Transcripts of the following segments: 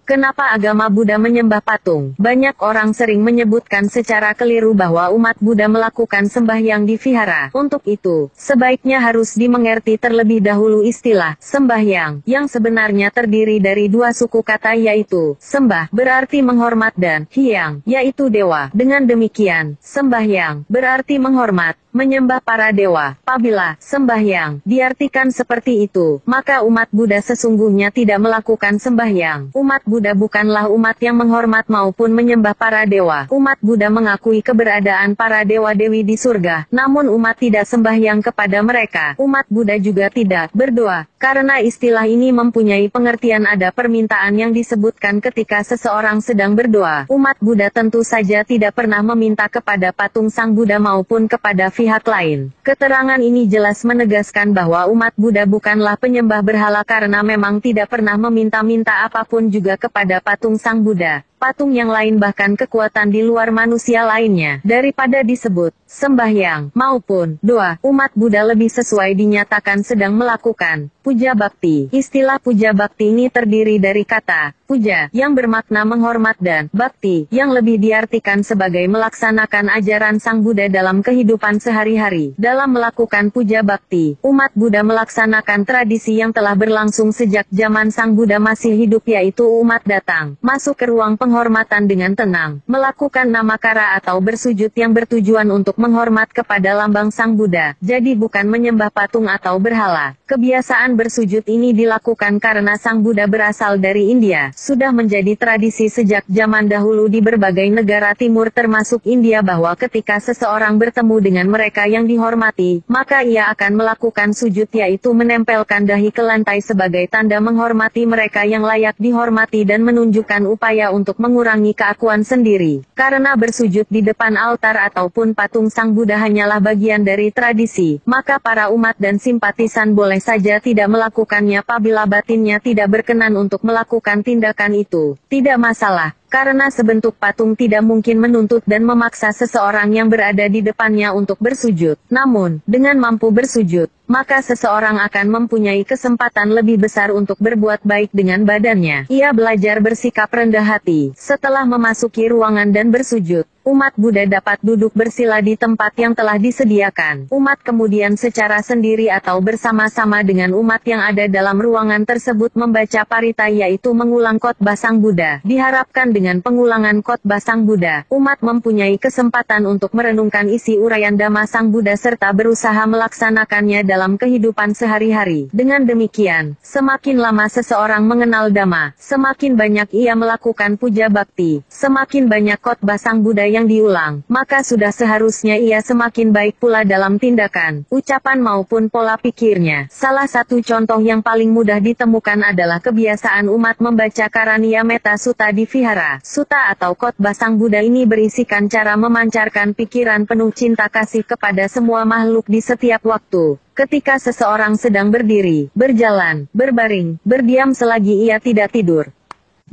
Kenapa agama Buddha menyembah patung? Banyak orang sering menyebutkan secara keliru bahwa umat Buddha melakukan sembahyang di vihara. Untuk itu, sebaiknya harus dimengerti terlebih dahulu istilah sembahyang, yang sebenarnya terdiri dari dua suku kata yaitu sembah berarti menghormat dan hyang, yaitu dewa. Dengan demikian, sembahyang berarti menghormat, menyembah para dewa. Apabila sembahyang diartikan seperti itu, maka umat Buddha sesungguhnya tidak melakukan sembahyang. Umat Buddha bukanlah umat yang menghormat maupun menyembah para dewa. Umat Buddha mengakui keberadaan para dewa-dewi di surga, namun umat tidak sembahyang kepada mereka. Umat Buddha juga tidak berdoa, karena istilah ini mempunyai pengertian ada permintaan yang disebutkan ketika seseorang sedang berdoa. Umat Buddha tentu saja tidak pernah meminta kepada patung Sang Buddha maupun kepada pihak lain. Keterangan ini jelas menegaskan bahwa umat Buddha bukanlah penyembah berhala karena memang tidak pernah meminta-minta apapun juga kepada patung Sang Buddha, patung yang lain bahkan kekuatan di luar manusia lainnya. Daripada disebut sembahyang maupun doa, umat Buddha lebih sesuai dinyatakan sedang melakukan puja bakti. Istilah puja bakti ini terdiri dari kata puja, yang bermakna menghormat, dan bakti, yang lebih diartikan sebagai melaksanakan ajaran Sang Buddha dalam kehidupan sehari-hari. Dalam melakukan puja bakti, umat Buddha melaksanakan tradisi yang telah berlangsung sejak zaman Sang Buddha masih hidup, yaitu umat datang, masuk ke ruang penghormatan dengan tenang, melakukan namakara atau bersujud yang bertujuan untuk menghormat kepada lambang Sang Buddha, jadi bukan menyembah patung atau berhala. Kebiasaan bersujud ini dilakukan karena Sang Buddha berasal dari India, sudah menjadi tradisi sejak zaman dahulu di berbagai negara timur termasuk India bahwa ketika seseorang bertemu dengan mereka yang dihormati, maka ia akan melakukan sujud yaitu menempelkan dahi ke lantai sebagai tanda menghormati mereka yang layak dihormati dan menunjukkan upaya untuk mengurangi keakuan sendiri. Karena bersujud di depan altar ataupun patung Sang Buddha hanyalah bagian dari tradisi, maka para umat dan simpatisan boleh saja tidak melakukannya apabila batinnya tidak berkenan untuk melakukan tindakan itu. Tidak masalah, karena sebentuk patung tidak mungkin menuntut dan memaksa seseorang yang berada di depannya untuk bersujud. Namun, dengan mampu bersujud, maka seseorang akan mempunyai kesempatan lebih besar untuk berbuat baik dengan badannya. Ia belajar bersikap rendah hati. Setelah memasuki ruangan dan bersujud, umat Buddha dapat duduk bersila di tempat yang telah disediakan. Umat kemudian secara sendiri atau bersama-sama dengan umat yang ada dalam ruangan tersebut membaca parita yaitu mengulang khotbah Sang Buddha. Diharapkan dengan pengulangan khotbah Sang Buddha, umat mempunyai kesempatan untuk merenungkan isi uraian Dhamma Sang Buddha serta berusaha melaksanakannya dalam kehidupan sehari-hari. Dengan demikian, semakin lama seseorang mengenal Dhamma, semakin banyak ia melakukan puja bakti, semakin banyak khotbah Sang Buddha yang diulang, maka sudah seharusnya ia semakin baik pula dalam tindakan, ucapan maupun pola pikirnya. Salah satu contoh yang paling mudah ditemukan adalah kebiasaan umat membaca Karaniya Metta Sutta di vihara. Sutta atau khotbah Sang Buddha ini berisikan cara memancarkan pikiran penuh cinta kasih kepada semua makhluk di setiap waktu. Ketika seseorang sedang berdiri, berjalan, berbaring, berdiam selagi ia tidak tidur.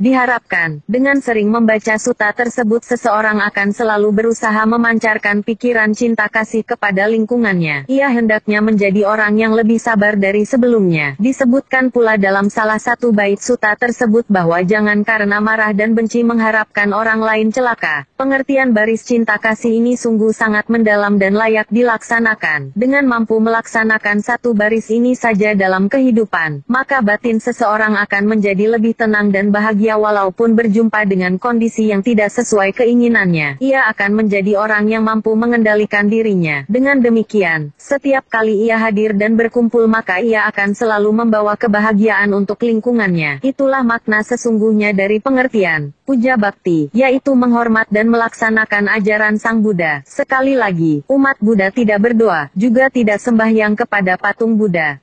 Diharapkan, dengan sering membaca sutta tersebut seseorang akan selalu berusaha memancarkan pikiran cinta kasih kepada lingkungannya. Ia hendaknya menjadi orang yang lebih sabar dari sebelumnya. Disebutkan pula dalam salah satu bait sutta tersebut bahwa jangan karena marah dan benci mengharapkan orang lain celaka. Pengertian baris cinta kasih ini sungguh sangat mendalam dan layak dilaksanakan. Dengan mampu melaksanakan satu baris ini saja dalam kehidupan, maka batin seseorang akan menjadi lebih tenang dan bahagia. Walaupun berjumpa dengan kondisi yang tidak sesuai keinginannya, ia akan menjadi orang yang mampu mengendalikan dirinya. Dengan demikian, setiap kali ia hadir dan berkumpul maka ia akan selalu membawa kebahagiaan untuk lingkungannya. Itulah makna sesungguhnya dari pengertian puja bakti, yaitu menghormat dan melaksanakan ajaran Sang Buddha. Sekali lagi, umat Buddha tidak berdoa, juga tidak sembahyang kepada patung Buddha.